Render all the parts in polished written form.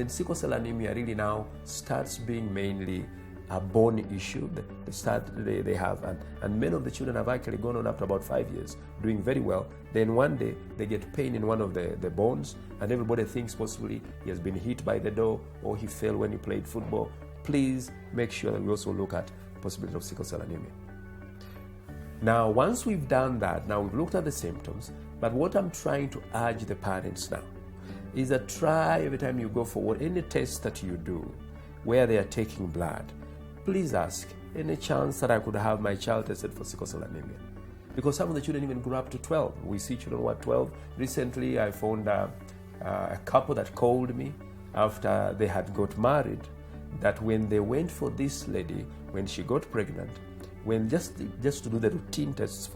then sickle cell anemia really now starts being mainly a bone issue. They have, and many of the children have actually gone on after about 5 years, doing very well. Then one day they get pain in one of the bones, and everybody thinks possibly he has been hit by the door or he fell when he played football. Please make sure that we also look at possibility of sickle cell anemia. Now, once we've done that, now we've looked at the symptoms, but what I'm trying to urge the parents now is that try every time you go forward, any test that you do where they are taking blood, please ask, any chance that I could have my child tested for sickle cell anemia? Because some of the children even grew up to 12. We see children who are 12. Recently, I found a couple that called me after they had got married, that when they went for this lady, when she got pregnant, when just to do the routine tests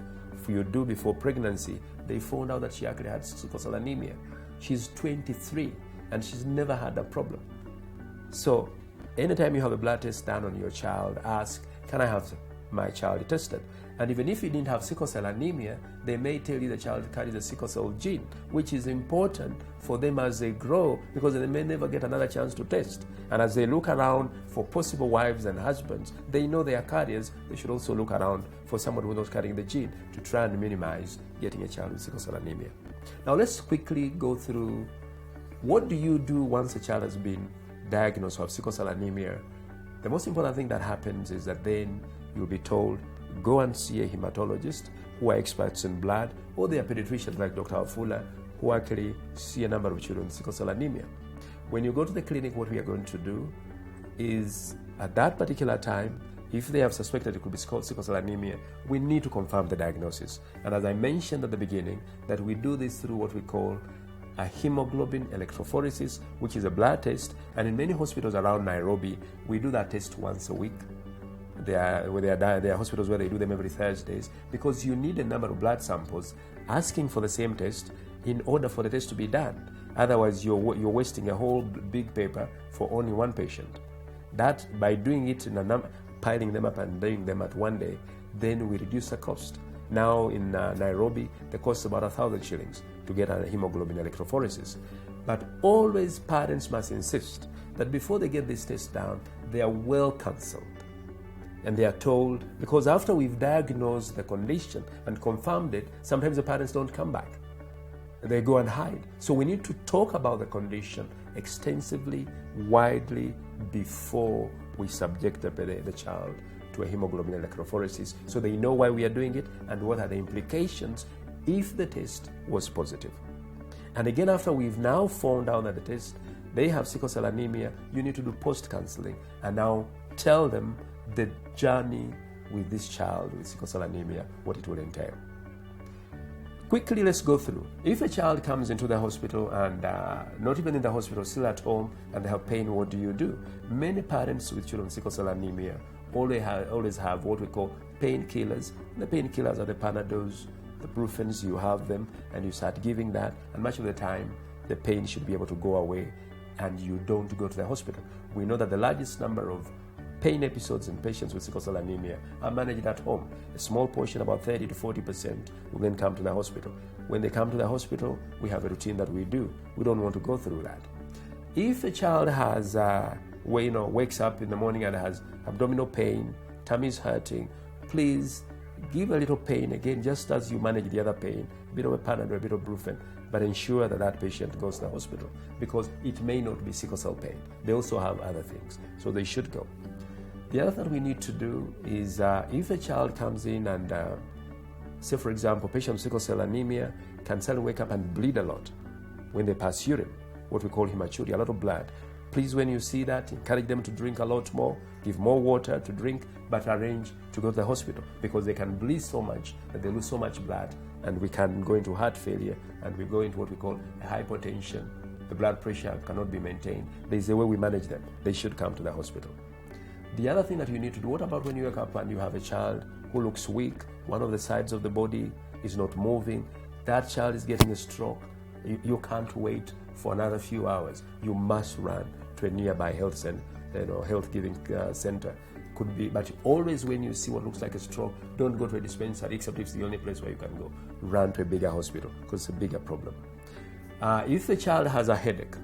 you do before pregnancy, they found out that she actually had sickle cell anemia. She's 23 and she's never had a problem. So anytime you have a blood test done on your child, ask, can I have my child tested? And even if you didn't have sickle cell anemia, they may tell you the child carries a sickle cell gene, which is important for them as they grow, because they may never get another chance to test. And as they look around for possible wives and husbands, they know they are carriers. They should also look around for someone who's not carrying the gene to try and minimize getting a child with sickle cell anemia. Now let's quickly go through, what do you do once a child has been diagnosed with sickle cell anemia? The most important thing that happens is that then you'll be told, go and see a hematologist who are experts in blood, or they are pediatricians like Dr. Wafula, who actually see a number of children with sickle cell anemia. When you go to the clinic, what we are going to do is, at that particular time, if they have suspected it could be sickle cell anemia, we need to confirm the diagnosis. And as I mentioned at the beginning, that we do this through what we call a hemoglobin electrophoresis, which is a blood test, and in many hospitals around Nairobi, we do that test once a week. There are hospitals where they do them every Thursdays, because you need a number of blood samples asking for the same test in order for the test to be done. Otherwise, you're wasting a whole big paper for only one patient. That, by doing it in piling them up and doing them at one day, then we reduce the cost. Now in Nairobi, the cost is about 1,000 shillings to get a hemoglobin electrophoresis. But always parents must insist that before they get this test down, they are well counseled. And they are told, because after we've diagnosed the condition and confirmed it, sometimes the parents don't come back. They go and hide. So we need to talk about the condition extensively, widely, before we subject the child to a hemoglobin electrophoresis, so they know why we are doing it and what are the implications if the test was positive. And again, after we've now found out that the test, they have sickle cell anemia, you need to do post-counseling and now tell them the journey with this child with sickle cell anemia, what it will entail. Quickly, let's go through. If a child comes into the hospital and not even in the hospital, still at home, and they have pain, what do? Many parents with children with sickle cell anemia always have what we call painkillers. The painkillers are the Panadols, the Brufens. You have them and you start giving that, and much of the time the pain should be able to go away and you don't go to the hospital. We know that the largest number of pain episodes in patients with sickle cell anemia are managed at home. A small portion, about 30 to 40%, will then come to the hospital. When they come to the hospital, we have a routine that we do. We don't want to go through that. If a child has, wakes up in the morning and has abdominal pain, tummy is hurting, please give a little pain again, just as you manage the other pain, a bit of a Panadol, a bit of Brufen, but ensure that that patient goes to the hospital, because it may not be sickle cell pain. They also have other things, so they should go. The other thing we need to do is if a child comes in and, say for example, patient with sickle cell anemia can suddenly wake up and bleed a lot when they pass urine, what we call hematuria, a lot of blood. Please, when you see that, encourage them to drink a lot more, give more water to drink, but arrange to go to the hospital, because they can bleed so much that they lose so much blood, and we can go into heart failure, and we go into what we call a hypotension. The blood pressure cannot be maintained. There's a way we manage them. They should come to the hospital. The other thing that you need to do, what about when you wake up and you have a child who looks weak, one of the sides of the body is not moving, that child is getting a stroke, you can't wait for another few hours. You must run to a nearby health center, health giving center. Could be, but always when you see what looks like a stroke, don't go to a dispensary, except if it's the only place where you can go. Run to a bigger hospital, because it's a bigger problem. If the child has a headache,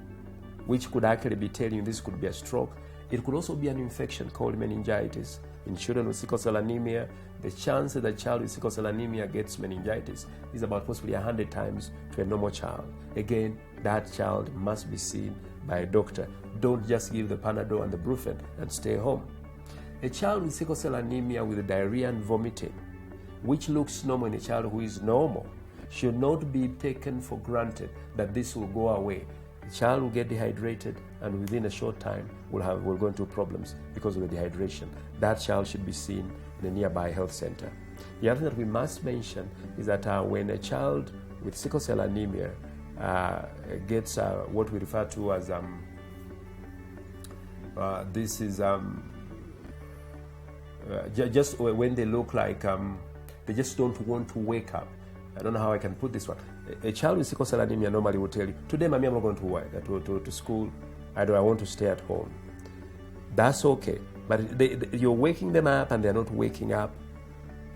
which could actually be telling you this could be a stroke. It could also be an infection called meningitis. In children with sickle cell anemia, the chance that a child with sickle cell anemia gets meningitis is about possibly 100 times to a normal child. Again, that child must be seen by a doctor. Don't just give the Panadol and the Brufen and stay home. A child with sickle cell anemia with diarrhea and vomiting, which looks normal in a child who is normal, should not be taken for granted that this will go away. The child will get dehydrated, and within a short time will go into problems because of the dehydration. That child should be seen in a nearby health center. The other thing that we must mention is that when a child with sickle cell anemia gets what we refer to as just when they look like they just don't want to wake up. I don't know how I can put this one. A child with sickle cell anemia normally will tell you, today, mommy, I'm not going to work, to school. I want to stay at home. That's okay. But you're waking them up and they're not waking up.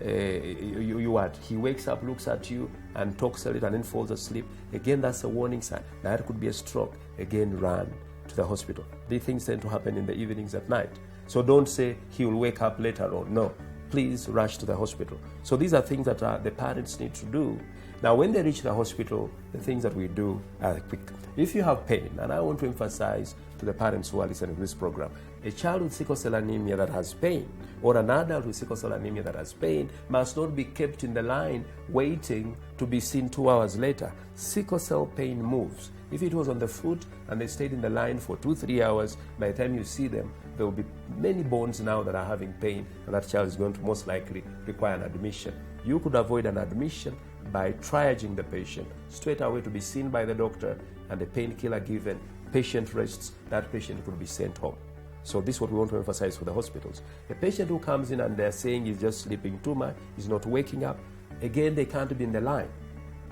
You what? He wakes up, looks at you, and talks a little, and then falls asleep. Again, that's a warning sign. That could be a stroke. Again, run to the hospital. These things tend to happen in the evenings at night. So don't say he will wake up later on. No. Please rush to the hospital. So these are things that the parents need to do. Now, when they reach the hospital, the things that we do are quick. If you have pain, and I want to emphasize to the parents who are listening to this program, a child with sickle cell anemia that has pain, or an adult with sickle cell anemia that has pain, must not be kept in the line waiting to be seen 2 hours later. Sickle cell pain moves. If it was on the foot and they stayed in the line for 2-3 hours, by the time you see them, there will be many bones now that are having pain, and that child is going to most likely require an admission. You could avoid an admission by triaging the patient straight away to be seen by the doctor, and the painkiller given, patient rests, that patient could be sent home. So this is what we want to emphasize for the hospitals. A patient who comes in and they're saying he's just sleeping too much, he's not waking up, again, they can't be in the line.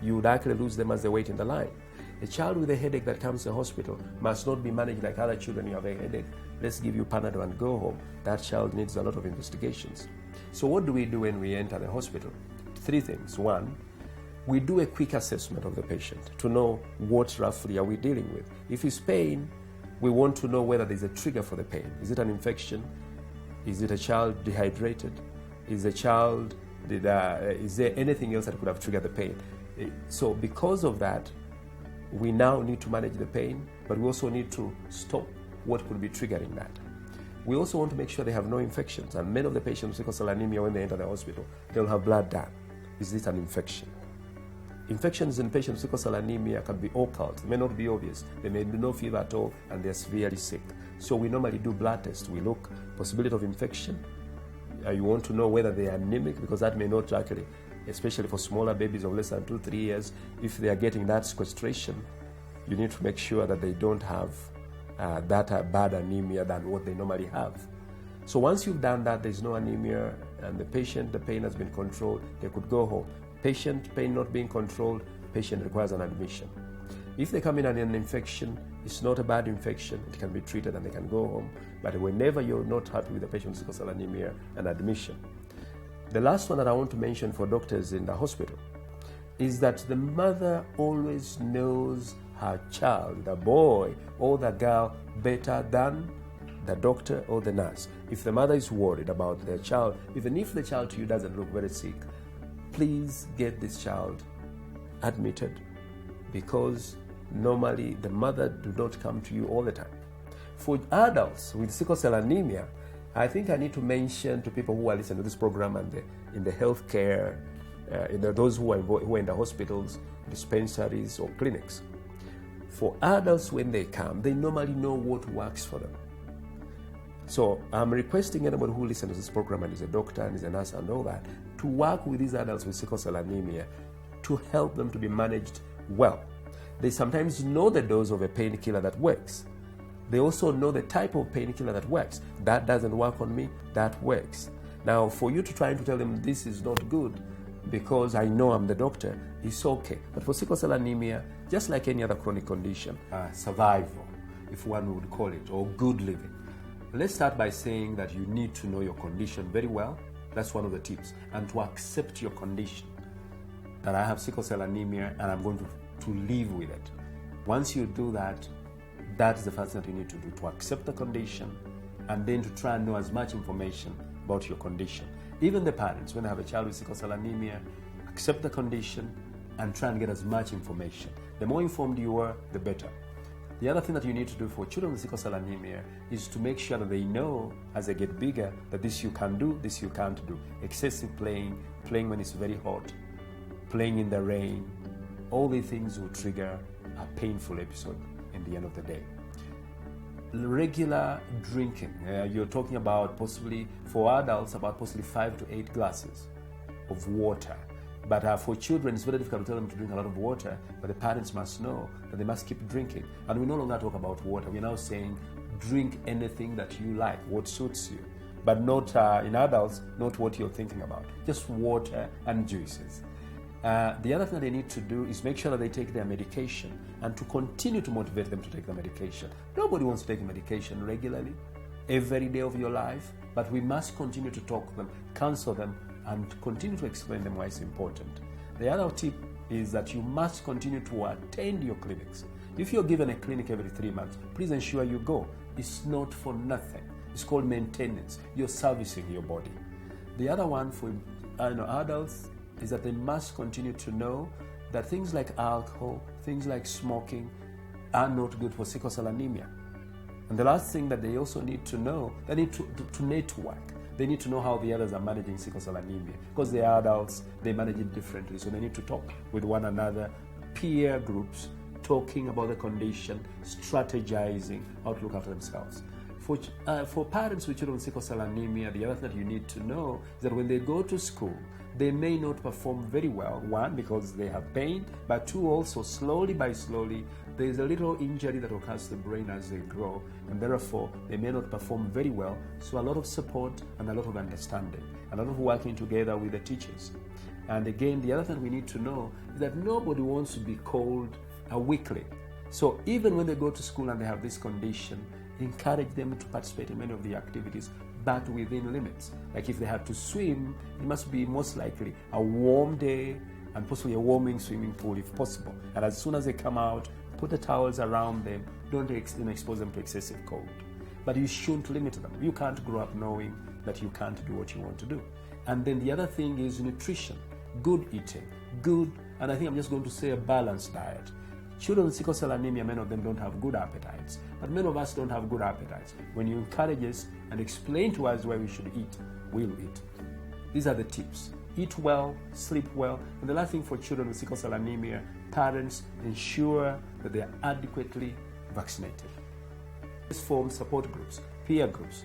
You would actually lose them as they wait in the line. A child with a headache that comes to the hospital must not be managed like other children. You have a headache, let's give you Panadol and go home. That child needs a lot of investigations. So what do we do when we enter the hospital? 3 things. 1, we do a quick assessment of the patient to know what roughly are we dealing with. If it's pain, we want to know whether there's a trigger for the pain. Is it an infection? Is it a child dehydrated? Is there anything else that could have triggered the pain? So because of that, we now need to manage the pain, but we also need to stop what could be triggering that. We also want to make sure they have no infections. And many of the patients with sickle cell anemia, when they enter the hospital, they'll have blood done. Is this an infection? Infections in patients with sickle cell anemia can be occult. It may not be obvious. They may be no fever at all, and they're severely sick. So we normally do blood tests. We look possibility of infection. You want to know whether they are anemic, because that may not actually, especially for smaller babies of less than 2-3 years, if they are getting that sequestration, you need to make sure that they don't have that bad anemia than what they normally have. So once you've done that, there's no anemia, and the pain has been controlled, they could go home. Patient pain not being controlled, patient requires an admission. If they come in and an infection, it's not a bad infection, it can be treated and they can go home. But whenever you're not happy with the patient with sickle cell anemia, an admission. The last one that I want to mention for doctors in the hospital is that the mother always knows her child, the boy or the girl, better than the doctor or the nurse. If the mother is worried about their child, even if the child to you doesn't look very sick, please get this child admitted, because normally the mother do not come to you all the time. For adults with sickle cell anemia, I think I need to mention to people who are listening to this program and in the healthcare, those who are in the hospitals, dispensaries, or clinics. For adults, when they come, they normally know what works for them. So I'm requesting anybody who listens to this program and is a doctor and is a nurse and all that, to work with these adults with sickle cell anemia to help them to be managed well. They sometimes know the dose of a painkiller that works. They also know the type of painkiller that works. That doesn't work on me, that works. Now, for you to try to tell them this is not good because I know I'm the doctor, it's okay. But for sickle cell anemia, just like any other chronic condition, survival, if one would call it, or good living. Let's start by saying that you need to know your condition very well. That's one of the tips. And to accept your condition, that I have sickle cell anemia and I'm going to live with it. Once you do that, That's the first thing that you need to do, to accept the condition and then to try and know as much information about your condition. Even the parents, when they have a child with sickle cell anemia, accept the condition and try and get as much information. The more informed you are, the better. The other thing that you need to do for children with sickle cell anemia is to make sure that they know as they get bigger that this you can do, this you can't do. Excessive playing, playing when it's very hot, playing in the rain, all these things will trigger a painful episode in the end of the day. Regular drinking, you're talking about possibly for adults about possibly 5 to 8 glasses of water. But for children, it's very difficult to tell them to drink a lot of water, but the parents must know that they must keep drinking. And we no longer talk about water. We're now saying drink anything that you like, what suits you. But not in adults, not what you're thinking about. Just water and juices. The other thing that they need to do is make sure that they take their medication and to continue to motivate them to take the medication. Nobody wants to take medication regularly, every day of your life, but we must continue to talk to them, counsel them, and continue to explain them why it's important. The other tip is that you must continue to attend your clinics. If you're given a clinic every 3 months, please ensure you go. It's not for nothing. It's called maintenance. You're servicing your body. The other one for adults is that they must continue to know that things like alcohol, things like smoking are not good for sickle cell anemia. And the last thing that they also need to know, they need to network. They need to know how the others are managing sickle cell anemia. Because they are adults, they manage it differently. So they need to talk with one another, peer groups, talking about the condition, strategizing how to look after themselves. For parents with children with sickle cell anemia, the other thing that you need to know is that when they go to school, they may not perform very well. One, because they have pain, but two, also slowly by slowly, there is a little injury that occurs to the brain as they grow, and therefore they may not perform very well. So a lot of support and a lot of understanding, a lot of working together with the teachers. And again, the other thing we need to know is that nobody wants to be called a weakling. So even when they go to school and they have this condition, encourage them to participate in many of the activities, but within limits. Like if they have to swim, it must be most likely a warm day and possibly a warming swimming pool if possible. And as soon as they come out, put the towels around them. Don't expose them to excessive cold. But you shouldn't limit them. You can't grow up knowing that you can't do what you want to do. And then the other thing is nutrition, good eating, and I think I'm just going to say a balanced diet. Children with sickle cell anemia, many of them don't have good appetites, but many of us don't have good appetites. When you encourage us and explain to us where we should eat, we'll eat. These are the tips. Eat well, sleep well. And the last thing for children with sickle cell anemia, parents ensure that they are adequately vaccinated. Let's form support groups, peer groups.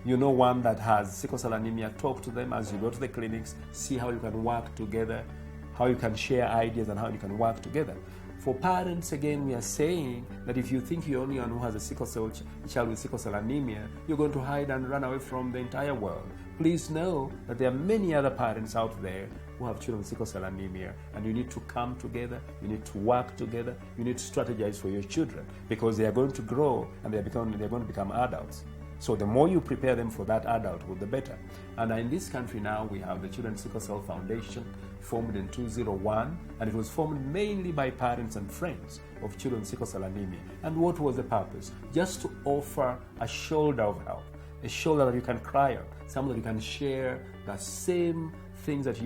You know one that has sickle cell anemia, talk to them as you go to the clinics, see how you can work together, how you can share ideas and how you can work together. For parents, again, we are saying that if you think you're the only one who has a sickle cell child with sickle cell anemia, you're going to hide and run away from the entire world. Please know that there are many other parents out there who have children with sickle cell anemia, and you need to come together, you need to work together, you need to strategize for your children, because they are going to grow and they're going to become adults. So the more you prepare them for that adulthood, the better. And in this country now, we have the Children's Sickle Cell Foundation, formed in 2001, and it was formed mainly by parents and friends of children with sickle cell anemia. And what was the purpose? Just to offer a shoulder of help, a shoulder that you can cry on, something that you can share the same things that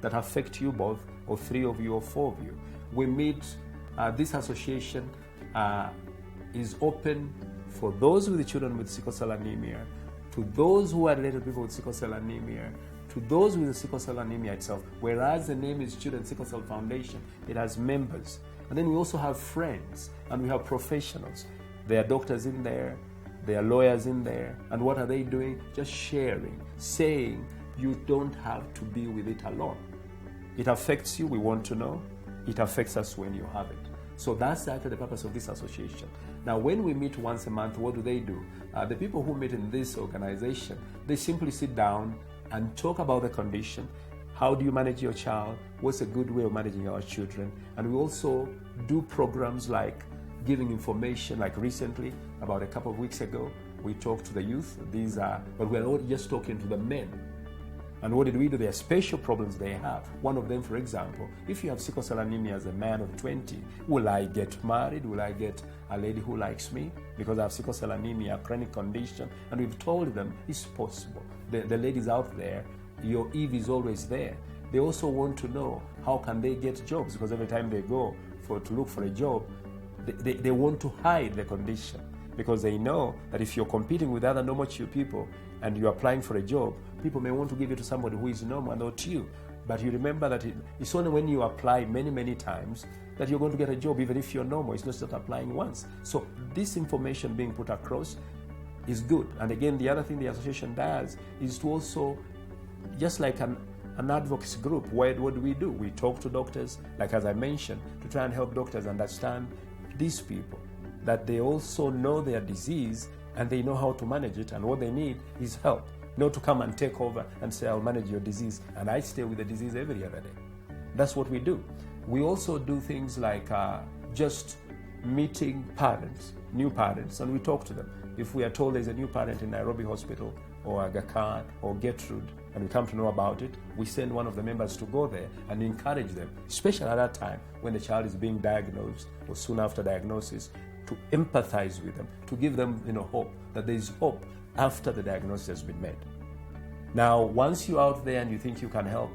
that affect you both, or 3 of you or 4 of you. We meet, this association is open for those with the children with sickle cell anemia, to those who are related to people with sickle cell anemia, to those with the sickle cell anemia itself. Whereas the name is Children's Sickle Cell Foundation, it has members. And then we also have friends, and we have professionals. There are doctors in there, there are lawyers in there, and what are they doing? Just sharing, saying you don't have to be with it alone. It affects you, we want to know. It affects us when you have it. So that's actually the purpose of this association. Now, when we meet once a month, what do? The people who meet in this organization, they simply sit down and talk about the condition. How do you manage your child? What's a good way of managing our children? And we also do programs like giving information, like recently, about a couple of weeks ago, we talked to the youth. But we're not just talking to the men. And what did we do? There are special problems they have. One of them, for example, if you have sickle cell anemia as a man of 20, will I get married? Will I get a lady who likes me? Because I have sickle cell anemia, a chronic condition. And we've told them it's possible. The ladies out there, your Eve is always there. They also want to know how can they get jobs, because every time they go to look for a job, they want to hide the condition, because they know that if you're competing with other normal people and you're applying for a job, people may want to give it to somebody who is normal and not you. But you remember that it's only when you apply many, many times that you're going to get a job, even if you're normal. It's not just applying once. So this information being put across is good. And again, the other thing the association does is to also, just like an advocacy group, what do? We talk to doctors, like as I mentioned, to try and help doctors understand these people, that they also know their disease and they know how to manage it, and what they need is help. Not to come and take over and say, I'll manage your disease, and I stay with the disease every other day. That's what we do. We also do things like just meeting parents, new parents, and we talk to them. If we are told there's a new parent in Nairobi Hospital or Aga Khan or Gertrude, and we come to know about it, we send one of the members to go there and encourage them, especially at that time when the child is being diagnosed or soon after diagnosis, to empathize with them, to give them hope, that there is hope after the diagnosis has been made. Now, once you're out there and you think you can help,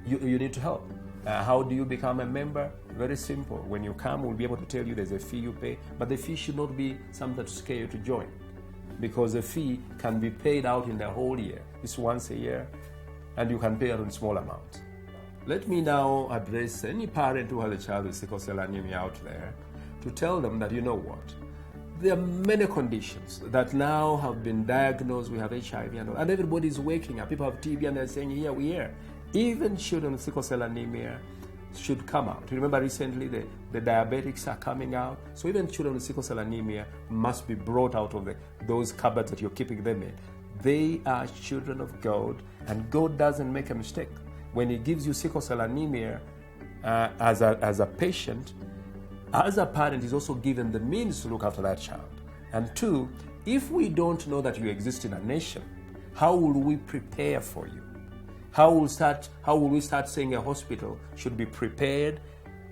you need to help. How do you become a member? Very simple. When you come, we'll be able to tell you there's a fee you pay, but the fee should not be something to scare you to join, because the fee can be paid out in the whole year. It's once a year, and you can pay it in small amounts. Let me now address any parent who has a child with sickle cell anemia out there, to tell them that, you know what, there are many conditions that now have been diagnosed. We have HIV and everybody's waking up. People have TB and they're saying, here we are. Even children with sickle cell anemia should come out. Remember recently the diabetics are coming out. So even children with sickle cell anemia must be brought out of those cupboards that you're keeping them in. They are children of God, and God doesn't make a mistake. When He gives you sickle cell anemia as a patient, as a parent, is also given the means to look after that child. And two, if we don't know that you exist in a nation, how will we prepare for you? How will we start saying a hospital should be prepared,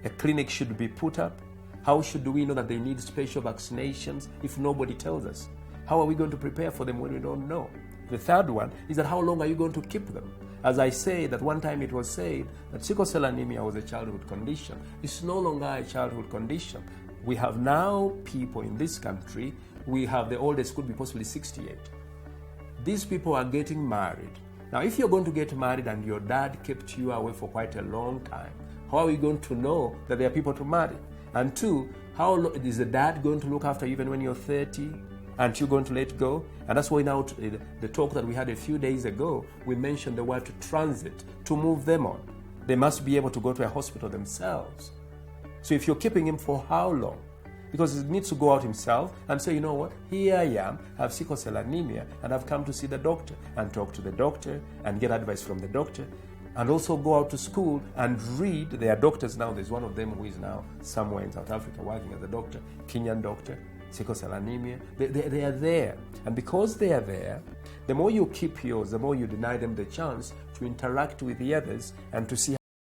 a clinic should be put up? How should we know that they need special vaccinations if nobody tells us? How are we going to prepare for them when we don't know? The third one is that how long are you going to keep them? As I say, that one time it was said that sickle cell anemia was a childhood condition. It's no longer a childhood condition. We have now people in this country, we have the oldest could be possibly 68. These people are getting married. Now, if you're going to get married and your dad kept you away for quite a long time, how are we going to know that there are people to marry? And two, how is the dad going to look after you even when you're 30? Aren't you going to let go? And that's why now the talk that we had a few days ago, we mentioned the word to transit, to move them on. They must be able to go to a hospital themselves. So if you're keeping him for how long? Because he needs to go out himself and say, you know what, here I am, I have sickle cell anemia, and I've come to see the doctor, and talk to the doctor and get advice from the doctor, and also go out to school and read. There are doctors now. There's one of them who is now somewhere in South Africa working as a doctor, Kenyan doctor, sickle cell anemia. They are there. And because they are there, the more you keep yours, the more you deny them the chance to interact with the others and to see